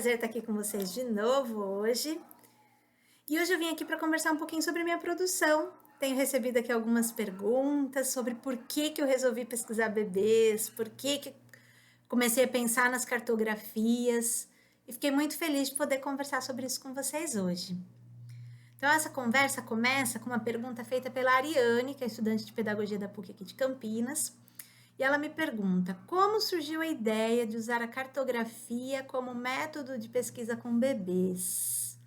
prazer estar aqui com vocês de novo hoje. E hoje eu vim aqui para conversar um pouquinho sobre a minha produção. Tenho recebido aqui algumas perguntas sobre por que eu resolvi pesquisar bebês, por que comecei a pensar nas cartografias e fiquei muito feliz de poder conversar sobre isso com vocês hoje. Então essa conversa começa com uma pergunta feita pela Ariane, que é estudante de pedagogia da PUC aqui de Campinas. E ela me pergunta: como surgiu a ideia de usar a cartografia como método de pesquisa com bebês?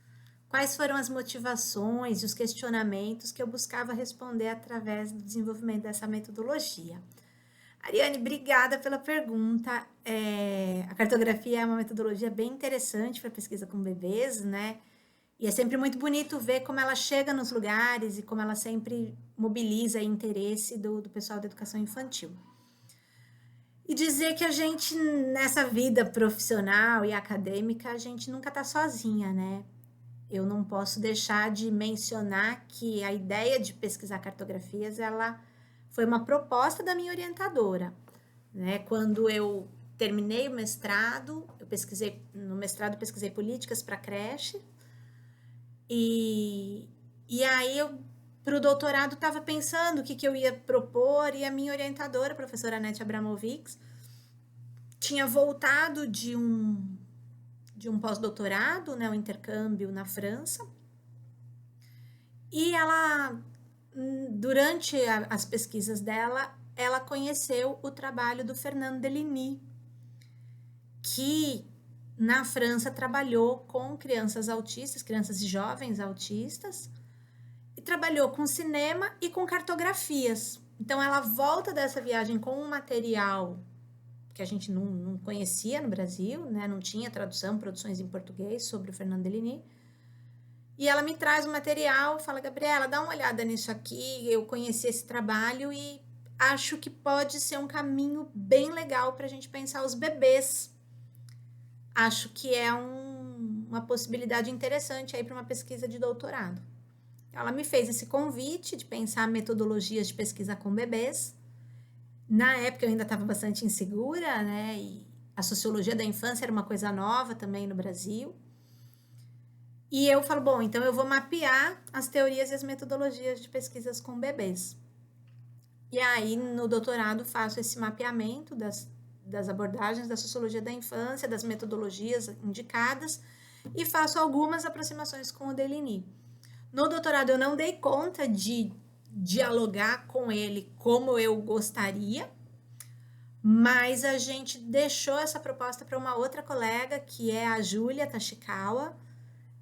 Quais foram as motivações e os questionamentos que eu buscava responder através do desenvolvimento dessa metodologia? Ariane, obrigada pela pergunta. A cartografia é uma metodologia bem interessante para pesquisa com bebês, né? E é sempre muito bonito ver como ela chega nos lugares e como ela sempre mobiliza o interesse do pessoal da educação infantil. E dizer que a gente, nessa vida profissional e acadêmica, a gente nunca está sozinha, né? Eu não posso deixar de mencionar que a ideia de pesquisar cartografias, ela foi uma proposta da minha orientadora, né? Quando eu terminei o mestrado, no mestrado pesquisei políticas para creche, e aí eu, para o doutorado, estava pensando o que eu ia propor, e a minha orientadora, a professora Anete Abramovics, tinha voltado de um pós-doutorado, né, um intercâmbio na França, e ela, durante as pesquisas dela, ela conheceu o trabalho do Fernand Deligny, que na França trabalhou com crianças autistas, crianças e jovens autistas, e trabalhou com cinema e com cartografias. Então ela volta dessa viagem com um material que a gente não conhecia no Brasil, né? Não tinha tradução, produções em português sobre o Fernand Deligny. E ela me traz o material, fala: Gabriela, dá uma olhada nisso aqui, eu conheci esse trabalho e acho que pode ser um caminho bem legal para a gente pensar os bebês. Acho que é uma possibilidade interessante aí para uma pesquisa de doutorado. Ela me fez esse convite de pensar metodologias de pesquisa com bebês. Na época eu ainda estava bastante insegura, né? E a sociologia da infância era uma coisa nova também no Brasil. E eu falo: bom, então eu vou mapear as teorias e as metodologias de pesquisas com bebês. E aí, no doutorado, faço esse mapeamento das abordagens da sociologia da infância, das metodologias indicadas, e faço algumas aproximações com o Deligny. No doutorado, eu não dei conta de dialogar com ele como eu gostaria, mas a gente deixou essa proposta para uma outra colega, que é a Júlia Tachikawa,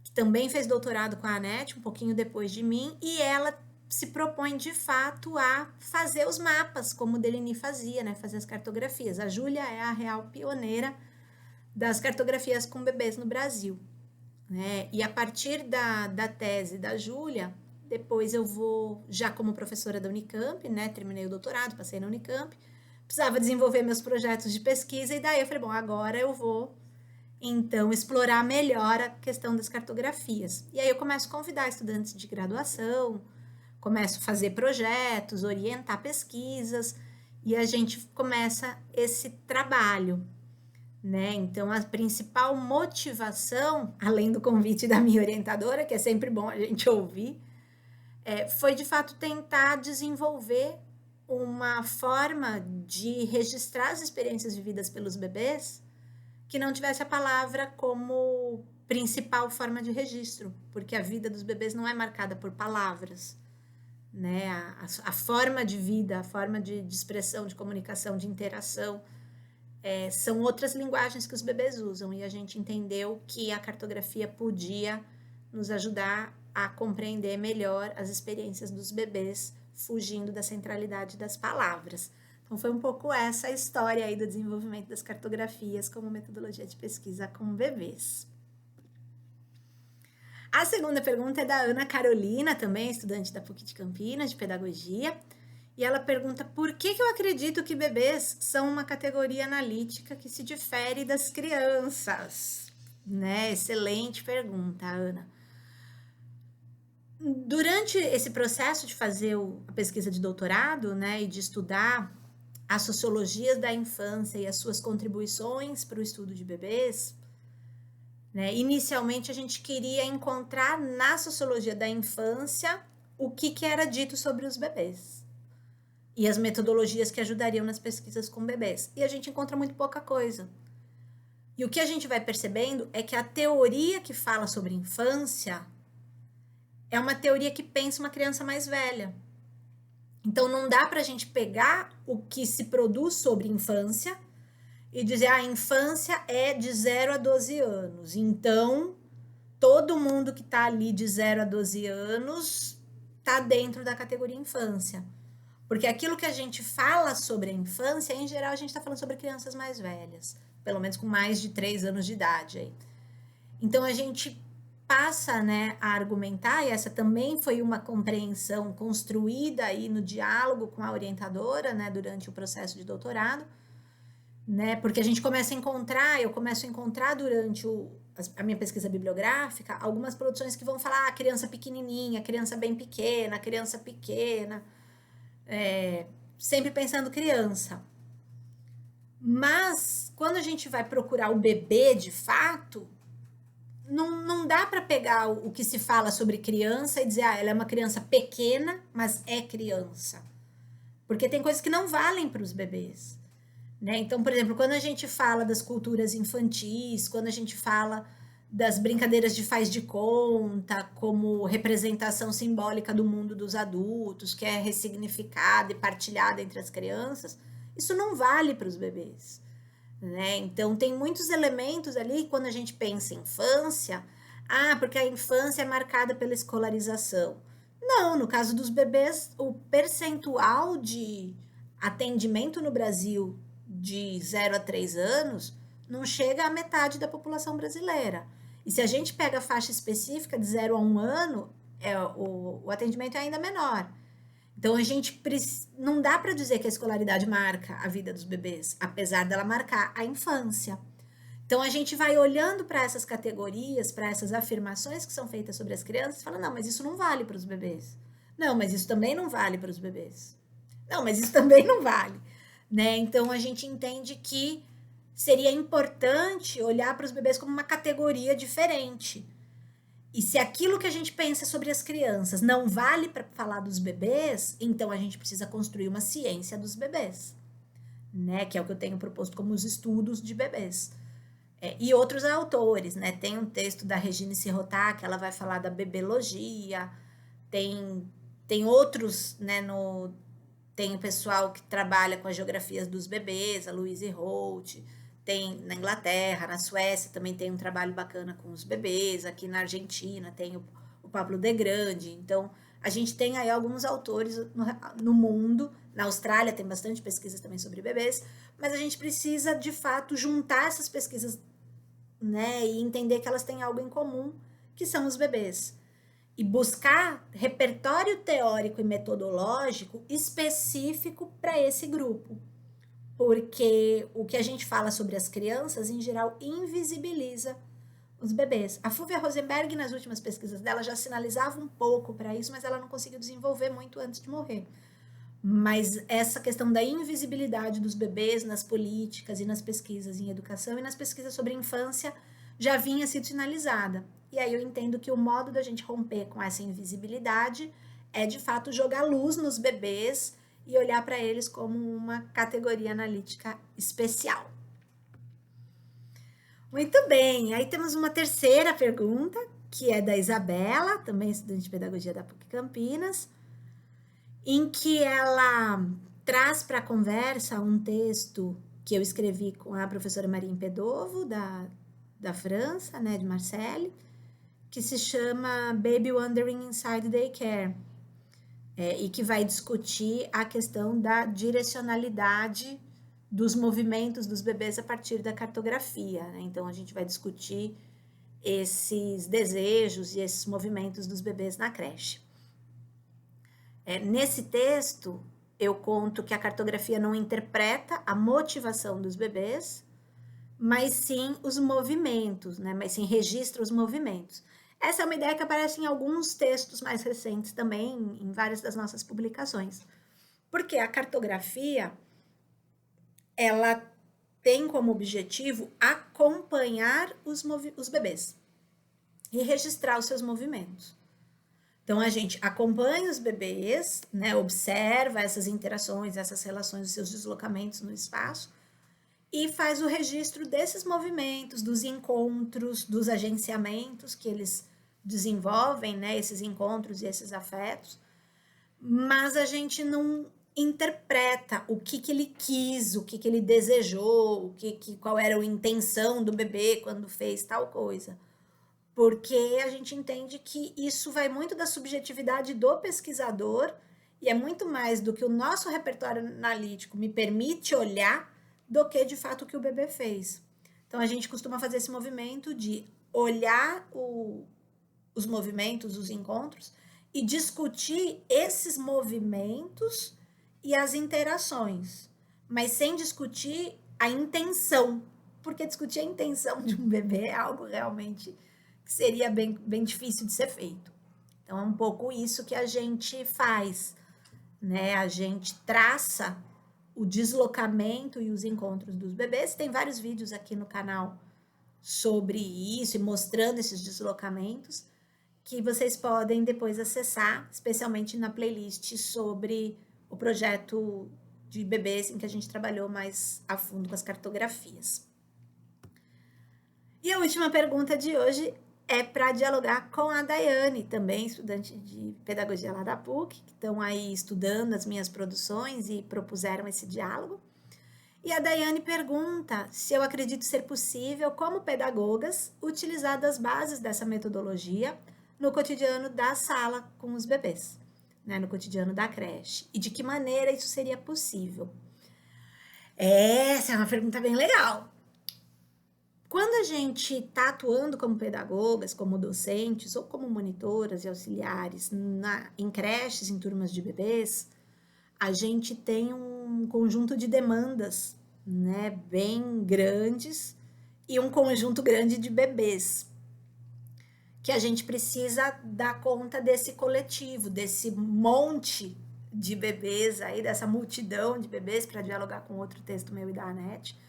que também fez doutorado com a Anete, um pouquinho depois de mim, e ela se propõe de fato a fazer os mapas, como o Deligny fazia, né? Fazer as cartografias. A Júlia é a real pioneira das cartografias com bebês no Brasil, né? E a partir da tese da Júlia, depois eu vou, já como professora da Unicamp, né? Terminei o doutorado, passei na Unicamp, precisava desenvolver meus projetos de pesquisa, e daí eu falei: bom, agora eu vou então explorar melhor a questão das cartografias. E aí eu começo a convidar estudantes de graduação, começo a fazer projetos, orientar pesquisas, e a gente começa esse trabalho, né? Então, a principal motivação, além do convite da minha orientadora, que é sempre bom a gente ouvir, foi de fato tentar desenvolver uma forma de registrar as experiências vividas pelos bebês que não tivesse a palavra como principal forma de registro, porque a vida dos bebês não é marcada por palavras, né? A forma de vida, a forma de expressão, de comunicação, de interação, são outras linguagens que os bebês usam, e a gente entendeu que a cartografia podia nos ajudar a compreender melhor as experiências dos bebês, fugindo da centralidade das palavras. Então foi um pouco essa a história aí do desenvolvimento das cartografias como metodologia de pesquisa com bebês. A segunda pergunta é da Ana Carolina, também estudante da PUC de Campinas, de pedagogia, e ela pergunta: por que eu acredito que bebês são uma categoria analítica que se difere das crianças? Né? Excelente pergunta, Ana. Durante esse processo de fazer a pesquisa de doutorado, né, e de estudar a sociologia da infância e as suas contribuições para o estudo de bebês, né? Inicialmente, a gente queria encontrar na sociologia da infância o que era dito sobre os bebês e as metodologias que ajudariam nas pesquisas com bebês. E a gente encontra muito pouca coisa. E o que a gente vai percebendo é que a teoria que fala sobre infância é uma teoria que pensa uma criança mais velha. Então, não dá para a gente pegar o que se produz sobre infância e dizer, a infância é de 0 a 12 anos. Então, todo mundo que está ali de 0 a 12 anos está dentro da categoria infância. Porque aquilo que a gente fala sobre a infância, em geral, a gente está falando sobre crianças mais velhas, pelo menos com mais de 3 anos de idade. Aí. Então, a gente passa, né, a argumentar, e essa também foi uma compreensão construída aí no diálogo com a orientadora, né, durante o processo de doutorado, né, porque a gente começa a encontrar, eu começo a encontrar durante a minha pesquisa bibliográfica, algumas produções que vão falar criança pequenininha, criança bem pequena, criança pequena, sempre pensando criança. Mas, quando a gente vai procurar o bebê de fato, não dá para pegar o que se fala sobre criança e dizer, ela é uma criança pequena, mas é criança. Porque tem coisas que não valem para os bebês. Né? Então, por exemplo, quando a gente fala das culturas infantis, quando a gente fala das brincadeiras de faz de conta, como representação simbólica do mundo dos adultos, que é ressignificada e partilhada entre as crianças, isso não vale para os bebês. Né? Então, tem muitos elementos ali, quando a gente pensa em infância, porque a infância é marcada pela escolarização. Não, no caso dos bebês, o percentual de atendimento no Brasil de 0 a 3 anos não chega à metade da população brasileira. E se a gente pega a faixa específica de 0 a 1 ano, o atendimento é ainda menor. Então, a gente não dá para dizer que a escolaridade marca a vida dos bebês, apesar dela marcar a infância. Então, a gente vai olhando para essas categorias, para essas afirmações que são feitas sobre as crianças, e fala, não, mas isso não vale para os bebês. Não, mas isso também não vale para os bebês. Não, mas isso também não vale. Né? Então, a gente entende que seria importante olhar para os bebês como uma categoria diferente. E se aquilo que a gente pensa sobre as crianças não vale para falar dos bebês, então a gente precisa construir uma ciência dos bebês, né? Que é o que eu tenho proposto como os estudos de bebês. E outros autores, né? Tem um texto da Regine Sirotá, que ela vai falar da bebologia, tem outros, né? Tem o pessoal que trabalha com as geografias dos bebês, a Louise Holt, tem na Inglaterra, na Suécia também tem um trabalho bacana com os bebês, aqui na Argentina tem o Pablo de Grande. Então, a gente tem aí alguns autores no mundo, na Austrália tem bastante pesquisas também sobre bebês, mas a gente precisa, de fato, juntar essas pesquisas, né, e entender que elas têm algo em comum, que são os bebês. E buscar repertório teórico e metodológico específico para esse grupo. Porque o que a gente fala sobre as crianças, em geral, invisibiliza os bebês. A Fulvia Rosenberg, nas últimas pesquisas dela, já sinalizava um pouco para isso, mas ela não conseguiu desenvolver muito antes de morrer. Mas essa questão da invisibilidade dos bebês nas políticas e nas pesquisas em educação e nas pesquisas sobre infância já vinha sido sinalizada. E aí eu entendo que o modo da gente romper com essa invisibilidade é, de fato, jogar luz nos bebês e olhar para eles como uma categoria analítica especial. Muito bem, aí temos uma terceira pergunta, que é da Isabela, também estudante de pedagogia da PUC Campinas, em que ela traz para a conversa um texto que eu escrevi com a professora Marine Pedovo, da França, né, de Marseille, que se chama Baby Wandering Inside Daycare, e que vai discutir a questão da direcionalidade dos movimentos dos bebês a partir da cartografia. Né? Então, a gente vai discutir esses desejos e esses movimentos dos bebês na creche. Nesse texto, eu conto que a cartografia não interpreta a motivação dos bebês, mas sim os movimentos, né? Mas sim registra os movimentos. Essa é uma ideia que aparece em alguns textos mais recentes também, em várias das nossas publicações. Porque a cartografia, ela tem como objetivo acompanhar os bebês e registrar os seus movimentos. Então, a gente acompanha os bebês, né, observa essas interações, essas relações, os seus deslocamentos no espaço e faz o registro desses movimentos, dos encontros, dos agenciamentos que eles desenvolvem, né, esses encontros e esses afetos, mas a gente não interpreta o que ele quis, o que ele desejou, qual era a intenção do bebê quando fez tal coisa. Porque a gente entende que isso vai muito da subjetividade do pesquisador e é muito mais do que o nosso repertório analítico me permite olhar do que, de fato, o que o bebê fez. Então, a gente costuma fazer esse movimento de olhar os movimentos, os encontros, e discutir esses movimentos e as interações, mas sem discutir a intenção, porque discutir a intenção de um bebê é algo realmente que seria bem difícil de ser feito. Então, é um pouco isso que a gente faz, né? A gente traça o deslocamento e os encontros dos bebês. Tem vários vídeos aqui no canal sobre isso e mostrando esses deslocamentos que vocês podem depois acessar, especialmente na playlist sobre o projeto de bebês em que a gente trabalhou mais a fundo com as cartografias. E a última pergunta de hoje é para dialogar com a Daiane, também estudante de pedagogia lá da PUC, que estão aí estudando as minhas produções e propuseram esse diálogo. E a Daiane pergunta se eu acredito ser possível, como pedagogas, utilizar das bases dessa metodologia no cotidiano da sala com os bebês, né, no cotidiano da creche, e de que maneira isso seria possível. Essa é uma pergunta bem legal. Quando a gente está atuando como pedagogas, como docentes ou como monitoras e auxiliares em creches, em turmas de bebês, a gente tem um conjunto de demandas, né, bem grandes e um conjunto grande de bebês que a gente precisa dar conta desse coletivo, desse monte de bebês aí, dessa multidão de bebês, para dialogar com outro texto meu e da Anete.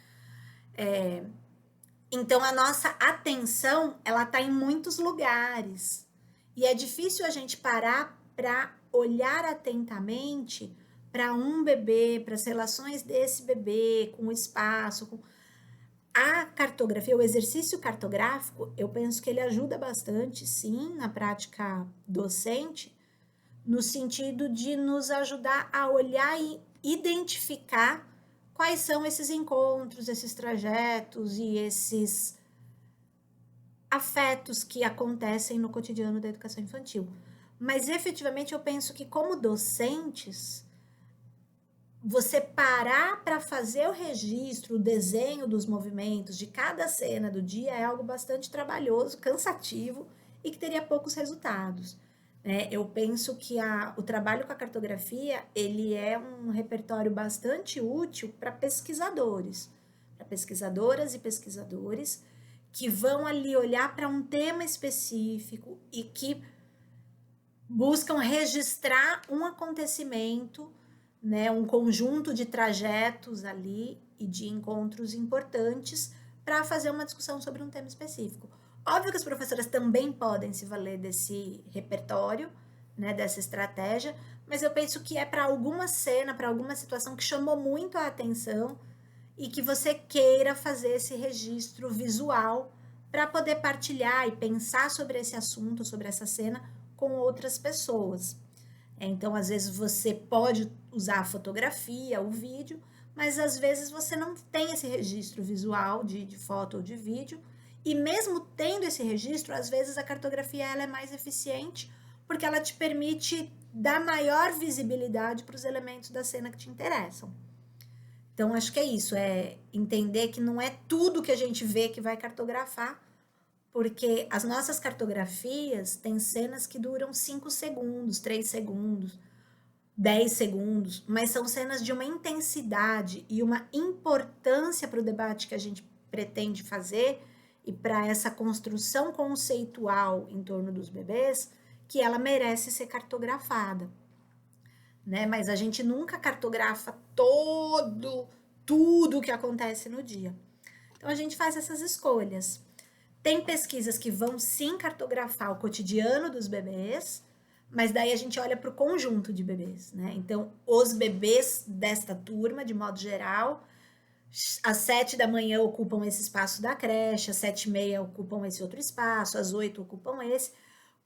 Então, a nossa atenção, ela está em muitos lugares. E é difícil a gente parar para olhar atentamente para um bebê, para as relações desse bebê, com o espaço. A cartografia, o exercício cartográfico, eu penso que ele ajuda bastante, sim, na prática docente, no sentido de nos ajudar a olhar e identificar quais são esses encontros, esses trajetos e esses afetos que acontecem no cotidiano da educação infantil. Mas, efetivamente, eu penso que, como docentes, você parar para fazer o registro, o desenho dos movimentos de cada cena do dia é algo bastante trabalhoso, cansativo e que teria poucos resultados. Eu penso que o trabalho com a cartografia, ele é um repertório bastante útil para pesquisadores, para pesquisadoras e pesquisadores que vão ali olhar para um tema específico e que buscam registrar um acontecimento, né, um conjunto de trajetos ali e de encontros importantes para fazer uma discussão sobre um tema específico. Óbvio que as professoras também podem se valer desse repertório, né, dessa estratégia, mas eu penso que é para alguma cena, para alguma situação que chamou muito a atenção e que você queira fazer esse registro visual para poder partilhar e pensar sobre esse assunto, sobre essa cena com outras pessoas. Então, às vezes você pode usar a fotografia, o vídeo, mas às vezes você não tem esse registro visual de foto ou de vídeo, e mesmo tendo esse registro, às vezes a cartografia ela é mais eficiente, porque ela te permite dar maior visibilidade para os elementos da cena que te interessam. Então, acho que é isso, é entender que não é tudo que a gente vê que vai cartografar, porque as nossas cartografias têm cenas que duram 5 segundos, 3 segundos, 10 segundos, mas são cenas de uma intensidade e uma importância para o debate que a gente pretende fazer e para essa construção conceitual em torno dos bebês, que ela merece ser cartografada, né? Mas a gente nunca cartografa tudo o que acontece no dia. Então, a gente faz essas escolhas. Tem pesquisas que vão sim cartografar o cotidiano dos bebês, mas daí a gente olha para o conjunto de bebês, né? Então, os bebês desta turma, de modo geral, às 7 da manhã ocupam esse espaço da creche, às 7h30 ocupam esse outro espaço, às 8 ocupam esse,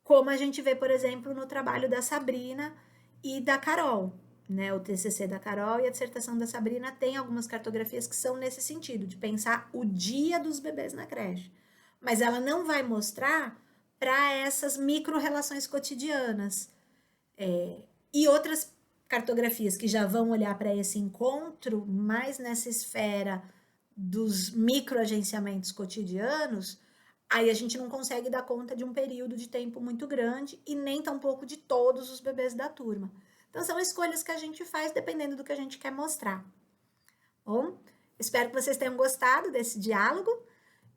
como a gente vê, por exemplo, no trabalho da Sabrina e da Carol, né? O TCC da Carol e a dissertação da Sabrina tem algumas cartografias que são nesse sentido, de pensar o dia dos bebês na creche. Mas ela não vai mostrar para essas micro-relações cotidianas. E outras cartografias que já vão olhar para esse encontro mais nessa esfera dos microagenciamentos cotidianos, aí a gente não consegue dar conta de um período de tempo muito grande e nem tampouco de todos os bebês da turma. Então, são escolhas que a gente faz dependendo do que a gente quer mostrar. Bom, espero que vocês tenham gostado desse diálogo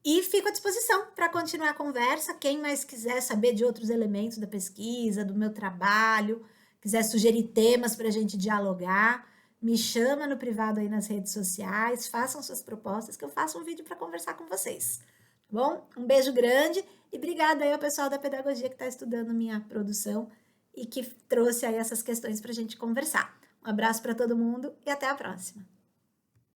e fico à disposição para continuar a conversa. Quem mais quiser saber de outros elementos da pesquisa, do meu trabalho, quiser sugerir temas para a gente dialogar, me chama no privado aí nas redes sociais, façam suas propostas que eu faço um vídeo para conversar com vocês. Tá bom? Um beijo grande e obrigada aí ao pessoal da pedagogia que está estudando minha produção e que trouxe aí essas questões para a gente conversar. Um abraço para todo mundo e até a próxima.